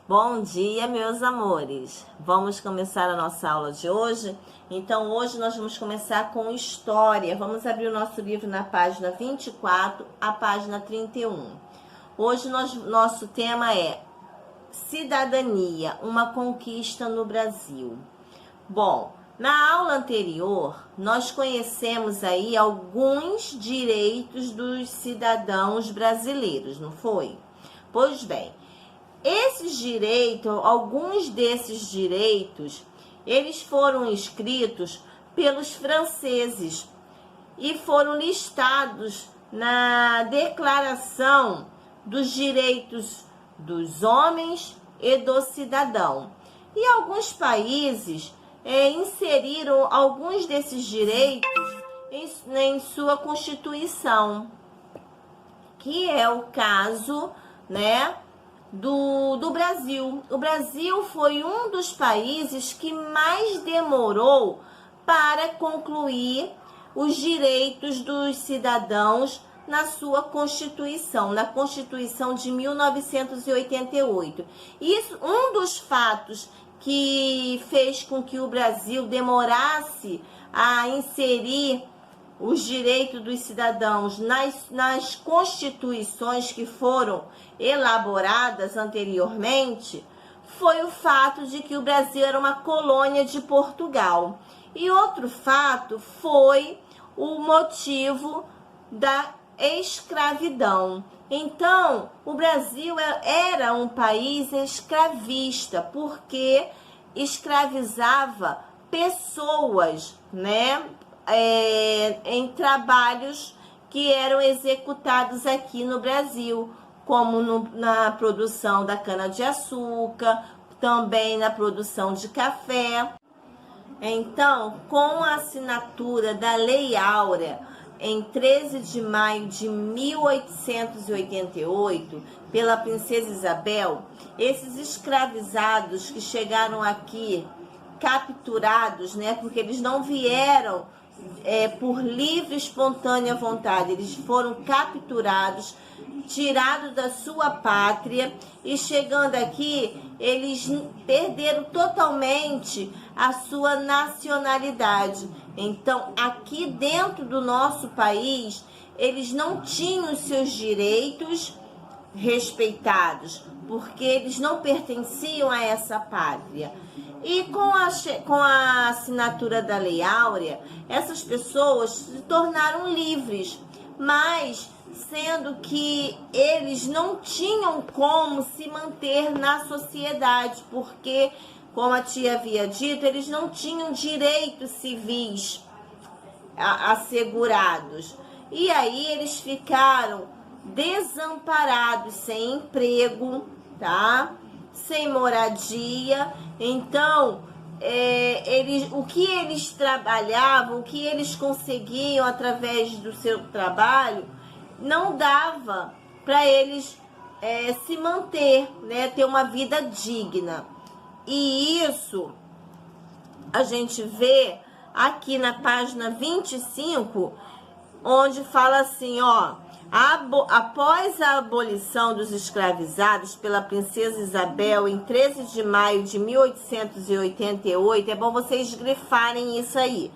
Bom dia, meus amores! Vamos começar a nossa aula de hoje? Então, hoje nós vamos começar com história. Vamos abrir o nosso livro na página 24, a página 31. Hoje, nosso tema é Cidadania, uma conquista no Brasil. Bom, na aula anterior, nós conhecemos aí alguns direitos dos cidadãos brasileiros, não foi? Pois bem, esses direitos, alguns desses direitos, eles foram escritos pelos franceses e foram listados na Declaração dos Direitos dos Homens e do Cidadão. E alguns países inseriram alguns desses direitos em sua Constituição, que é o caso, né, do Brasil. O Brasil foi um dos países que mais demorou para concluir os direitos dos cidadãos na sua Constituição, na Constituição de 1988. Isso, um dos fatos que fez com que o Brasil demorasse a inserir os direitos dos cidadãos nas constituições que foram elaboradas anteriormente, foi o fato de que o Brasil era uma colônia de Portugal. E outro fato foi o motivo da escravidão. Então, o Brasil era um país escravista, porque escravizava pessoas, né, em trabalhos que eram executados aqui no Brasil, como na produção da cana-de-açúcar, também na produção de café. Então, com a assinatura da Lei Áurea, em 13 de maio de 1888, pela princesa Isabel, esses escravizados que chegaram aqui capturados, né, porque eles não vieram por livre e espontânea vontade, eles foram capturados, tirados da sua pátria, e chegando aqui, eles perderam totalmente a sua nacionalidade. Então, aqui dentro do nosso país, eles não tinham os seus direitos respeitados, porque eles não pertenciam a essa pátria. E com a assinatura da Lei Áurea, essas pessoas se tornaram livres, mas sendo que eles não tinham como se manter na sociedade, porque, como a tia havia dito, eles não tinham direitos civis assegurados. E aí eles ficaram desamparados, sem emprego, tá? Sem moradia. Então, o que eles trabalhavam, o que eles conseguiam através do seu trabalho, não dava para eles se manter, né, ter uma vida digna. E isso a gente vê aqui na página 25, onde fala assim, ó: após a abolição dos escravizados pela princesa Isabel em 13 de maio de 1888, é bom vocês grifarem isso aí,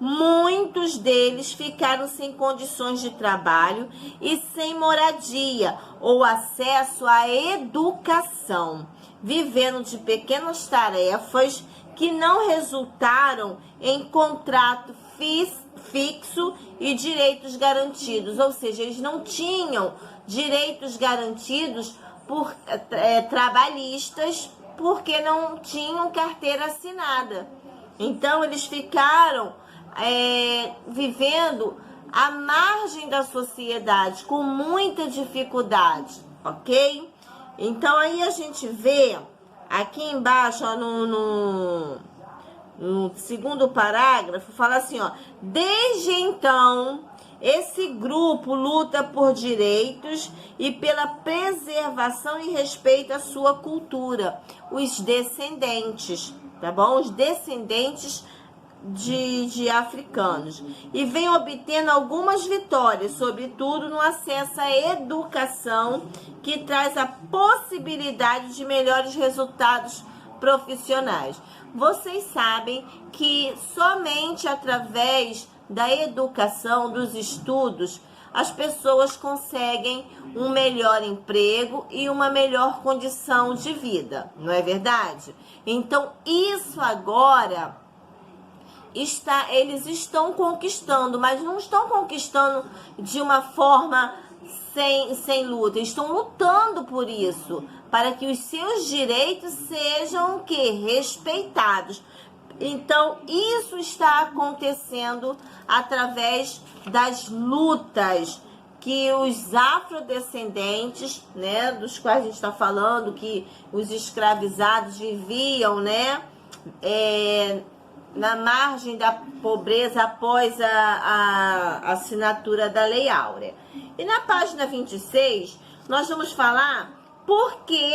muitos deles ficaram sem condições de trabalho e sem moradia ou acesso à educação, vivendo de pequenas tarefas que não resultaram em contrato fixo e direitos garantidos, ou seja, eles não tinham direitos garantidos por trabalhistas, porque não tinham carteira assinada. Então, eles ficaram vivendo à margem da sociedade, com muita dificuldade, ok? Então, aí a gente vê aqui embaixo, ó, no segundo parágrafo, fala assim, ó: desde então, esse grupo luta por direitos e pela preservação e respeito à sua cultura. Os descendentes, tá bom? Os descendentes de africanos e vem obtendo algumas vitórias, sobretudo no acesso à educação, que traz a possibilidade de melhores resultados profissionais. Vocês sabem que somente através da educação, dos estudos, as pessoas conseguem um melhor emprego e uma melhor condição de vida, não é verdade? Então, isso agora eles estão conquistando, mas não estão conquistando de uma forma sem luta, estão lutando por isso, para que os seus direitos sejam o quê? Respeitados. Então, isso está acontecendo através das lutas que os afrodescendentes, né, dos quais a gente está falando, que os escravizados viviam, né, na margem da pobreza após a assinatura da Lei Áurea. E na página 26, nós vamos falar por que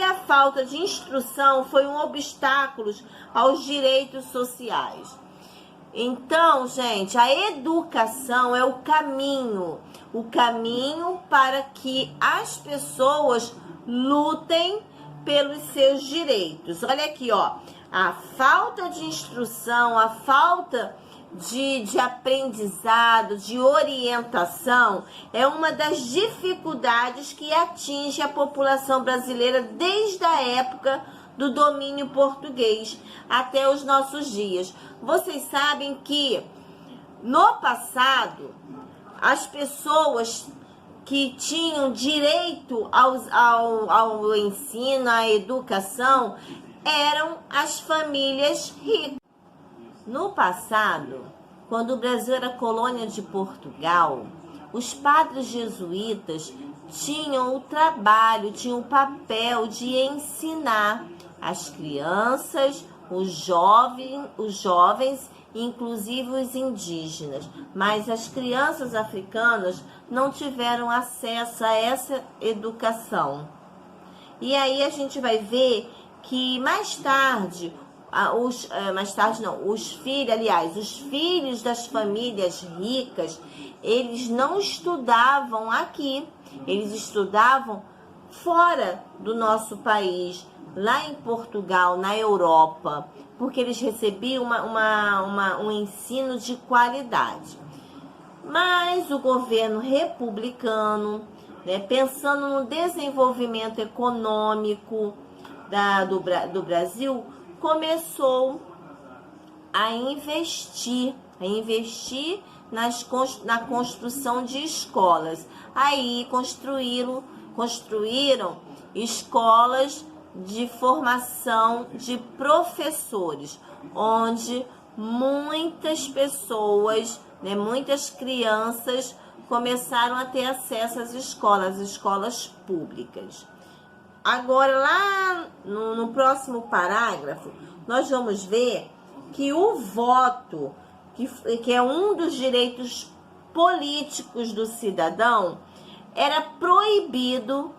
a falta de instrução foi um obstáculo aos direitos sociais. Então, gente, a educação é o caminho para que as pessoas lutem pelos seus direitos. Olha aqui, ó, a falta de instrução, a falta de aprendizado, de orientação, é uma das dificuldades que atinge a população brasileira desde a época do domínio português até os nossos dias. Vocês sabem que no passado as pessoas que tinham direito ao ensino, à educação, eram as famílias ricas. No passado, quando o Brasil era colônia de Portugal, os padres jesuítas tinham o trabalho, tinham o papel de ensinar as crianças, os jovens, inclusive os indígenas. Mas as crianças africanas não tiveram acesso a essa educação. E aí a gente vai ver que mais tarde, os filhos das famílias ricas, eles não estudavam aqui, eles estudavam fora do nosso país, lá em Portugal, na Europa, porque eles recebiam um ensino de qualidade. Mas o governo republicano, né, pensando no desenvolvimento econômico do Brasil, começou a investir na construção de escolas. Aí construíram escolas de formação de professores, onde muitas pessoas, né, muitas crianças começaram a ter acesso às escolas públicas. Agora, lá no próximo parágrafo, nós vamos ver que o voto, que é um dos direitos políticos do cidadão, era proibido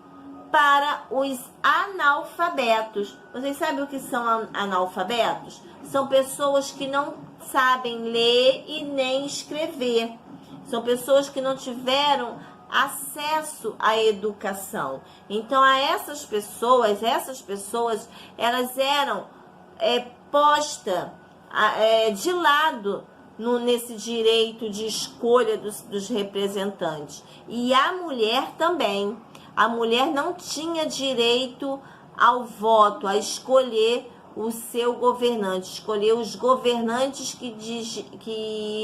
para os analfabetos. Vocês sabem o que são analfabetos? São pessoas que não sabem ler e nem escrever. São pessoas que não tiveram acesso à educação. Então, essas pessoas, elas eram postas de lado nesse direito de escolha dos representantes. E a mulher também. A mulher não tinha direito ao voto, a escolher o seu governante, escolher os governantes que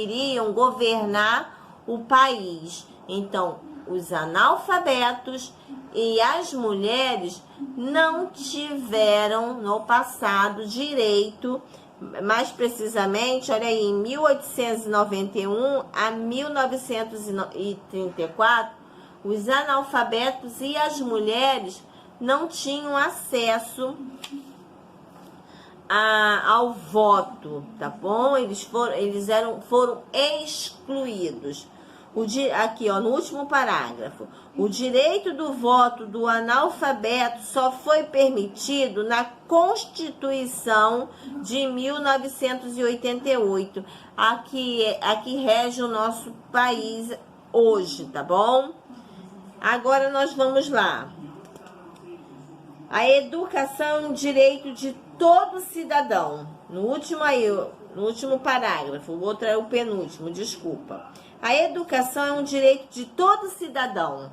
iriam governar o país. Então, os analfabetos e as mulheres não tiveram no passado direito, mais precisamente, olha aí, em 1891 a 1934, os analfabetos e as mulheres não tinham acesso ao voto, tá bom? Eles foram excluídos. Aqui, ó, no último parágrafo. O direito do voto do analfabeto só foi permitido na Constituição de 1988. Aqui rege o nosso país hoje, tá bom? Agora nós vamos lá. A educação é um direito de todo cidadão. No último parágrafo, o outro é o penúltimo, desculpa. A educação é um direito de todo cidadão.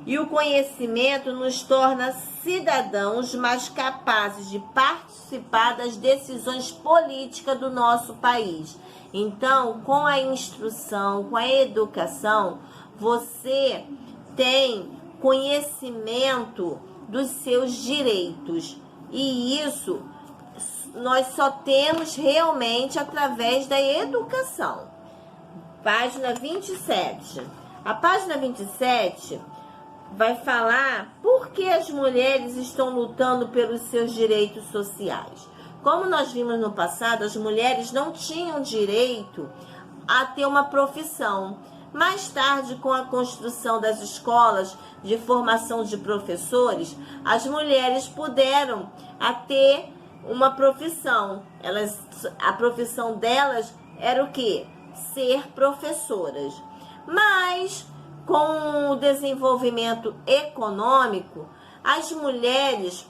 E o conhecimento nos torna cidadãos mais capazes de participar das decisões políticas do nosso país. Então, com a instrução, com a educação, você tem conhecimento dos seus direitos. E isso nós só temos realmente através da educação. Página 27. A página 27 vai falar por que as mulheres estão lutando pelos seus direitos sociais. Como nós vimos no passado, as mulheres não tinham direito a ter uma profissão. Mais tarde, com a construção das escolas de formação de professores, as mulheres puderam ter uma profissão. A profissão delas era o quê? Ser professoras. Mas, com o desenvolvimento econômico, as mulheres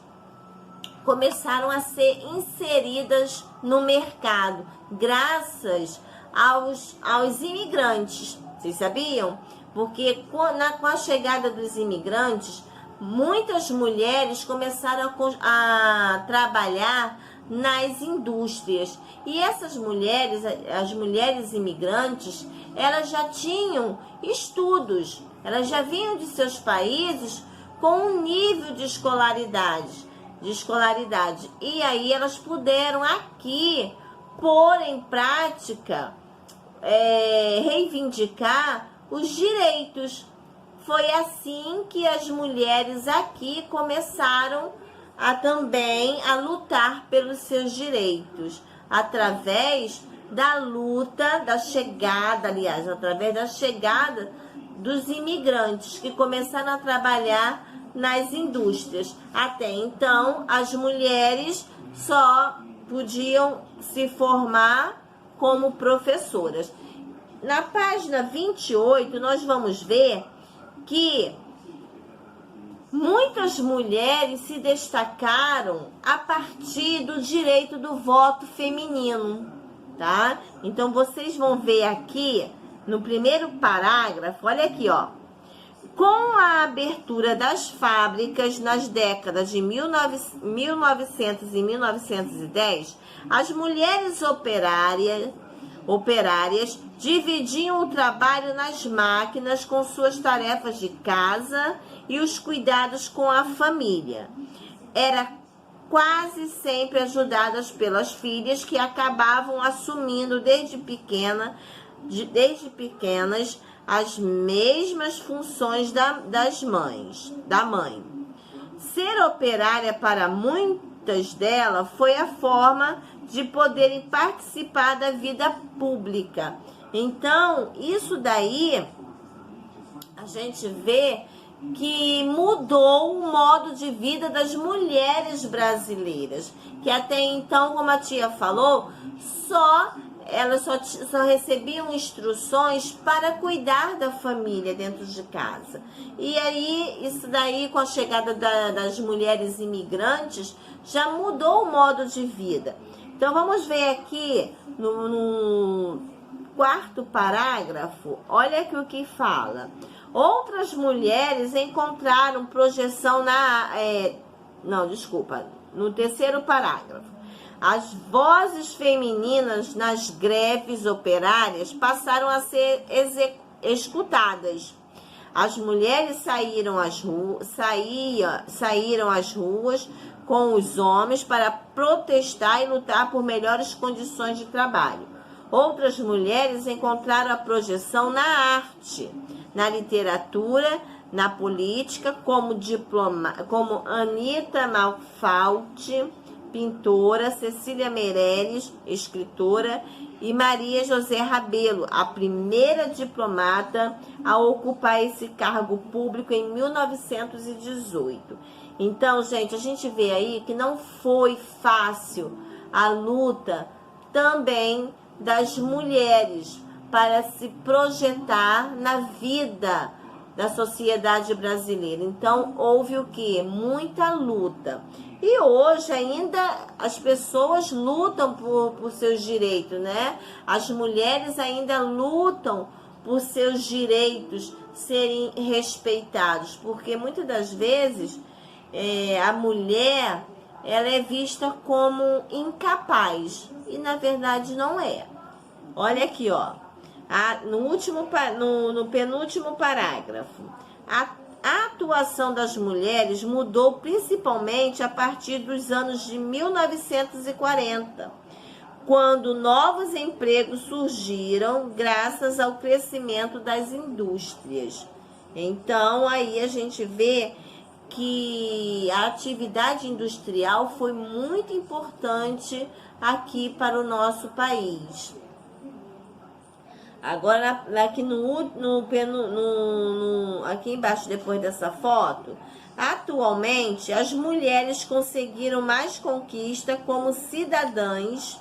começaram a ser inseridas no mercado, graças aos imigrantes. Vocês sabiam? Porque com a chegada dos imigrantes, muitas mulheres começaram a trabalhar nas indústrias. E essas mulheres, as mulheres imigrantes, elas já tinham estudos, elas já vinham de seus países com um nível de escolaridade. E aí elas puderam aqui pôr em prática, reivindicar os direitos. Foi assim que as mulheres aqui começaram também a lutar pelos seus direitos, através da luta, através da chegada dos imigrantes que começaram a trabalhar nas indústrias. Até então, as mulheres só podiam se formar como professoras. Na página 28, nós vamos ver que muitas mulheres se destacaram a partir do direito do voto feminino, tá? Então, vocês vão ver aqui, no primeiro parágrafo, olha aqui, ó. Com a abertura das fábricas nas décadas de 1900 e 1910, as mulheres operárias dividiam o trabalho nas máquinas com suas tarefas de casa e os cuidados com a família. Era quase sempre ajudadas pelas filhas, que acabavam assumindo desde pequenas as mesmas funções da mãe. Ser operária para muitas delas foi a forma de poderem participar da vida pública. Então, isso daí, a gente vê que mudou o modo de vida das mulheres brasileiras, que até então, como a tia falou, elas só recebiam instruções para cuidar da família dentro de casa. E aí, isso daí, com a chegada das mulheres imigrantes, já mudou o modo de vida. Então, vamos ver aqui no quarto parágrafo, olha aqui o que fala. Outras mulheres encontraram projeção no terceiro parágrafo. As vozes femininas nas greves operárias passaram a ser escutadas. As mulheres saíram às ruas com os homens para protestar e lutar por melhores condições de trabalho. Outras mulheres encontraram a projeção na arte, na literatura, na política, como Anita Malfatti, pintora, Cecília Meirelles, escritora, e Maria José Rabelo, a primeira diplomata a ocupar esse cargo público em 1918. Então, gente, a gente vê aí que não foi fácil a luta também das mulheres para se projetar na vida da sociedade brasileira. Então, houve o quê? Muita luta. E hoje ainda as pessoas lutam por seus direitos, né? As mulheres ainda lutam por seus direitos serem respeitados, porque muitas das vezes a mulher ela é vista como incapaz e na verdade não é. Olha aqui, ó, no penúltimo parágrafo, a atuação das mulheres mudou principalmente a partir dos anos de 1940, quando novos empregos surgiram graças ao crescimento das indústrias. Então, aí a gente vê que a atividade industrial foi muito importante aqui para o nosso país. Agora, aqui aqui embaixo, depois dessa foto, atualmente as mulheres conseguiram mais conquista como cidadãs,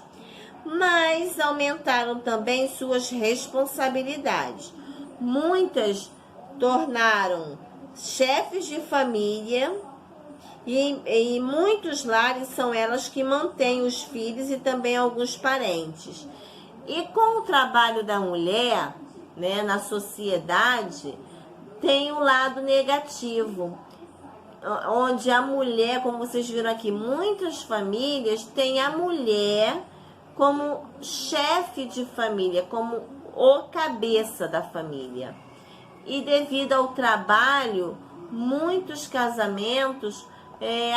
mas aumentaram também suas responsabilidades. Muitas tornaram chefes de família e em muitos lares são elas que mantêm os filhos e também alguns parentes. E com o trabalho da mulher, né, na sociedade, tem um lado negativo, onde a mulher, como vocês viram aqui, muitas famílias têm a mulher como chefe de família, como o cabeça da família. E devido ao trabalho, muitos casamentos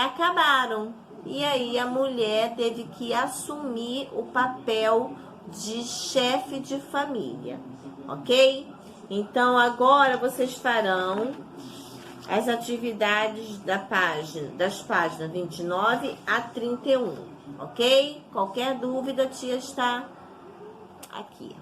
acabaram. E aí a mulher teve que assumir o papel de chefe de família, ok? Então agora vocês farão as atividades das páginas 29 a 31, ok? Qualquer dúvida, a tia está aqui.